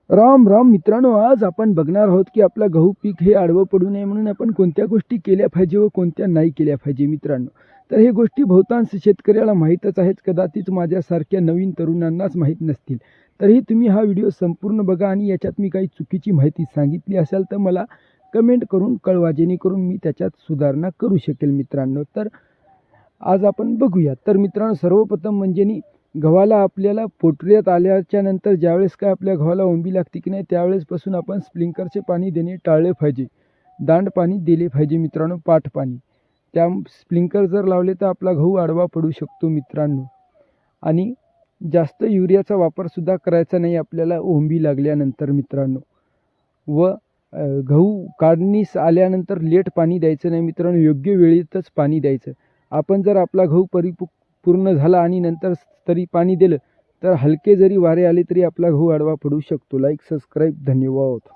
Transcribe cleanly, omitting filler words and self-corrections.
राम राम मित्रांनो, आज आपण बघणार आहोत की आपला गहू पीक हे आडवं पडू नये म्हणून आपण कोणत्या गोष्टी केल्या पाहिजे व कोणत्या नाही केल्या पाहिजे मित्रांनो. तर हे गोष्टी बहुतांश शेतकऱ्याला माहीतच आहेत, कदाचित माझ्यासारख्या नवीन तरुणांनाच माहीत नसतील. तरीही तुम्ही हा व्हिडिओ संपूर्ण बघा आणि याच्यात मी काही चुकीची माहिती सांगितली असेल तर मला कमेंट करून कळवा, जेणेकरून मी त्याच्यात सुधारणा करू शकेल मित्रांनो. तर आज आपण बघूया. तर मित्रांनो, सर्वप्रथम म्हणजे गव्हाला आपल्याला पोटऱ्यात आल्याच्या नंतर ज्यावेळेस काय आपल्या गव्हाला ओंबी लागते की नाही, त्यावेळेसपासून आपण स्प्रिंकलरचे पाणी देणे टाळले पाहिजे. दांड पाणी दिले पाहिजे मित्रांनो, पाठ पाणी. त्या स्प्रिंकलर जर लावले तर आपला गहू आडवा पडू शकतो मित्रांनो. आणि जास्त युरियाचा वापरसुद्धा करायचा नाही आपल्याला ओंबी लागल्यानंतर मित्रांनो. व गहू काढणीस आल्यानंतर लेट पाणी द्यायचं नाही मित्रांनो, योग्य वेळेतच पाणी द्यायचं. आपण जर आपला गहू पूर्ण झाला आणि नंतर तरी पाणी दिलं तर हलके जरी वारे आले तरी आपला गहू आडवा पडू शकतो. लाईक, सबस्क्राईब, धन्यवाद.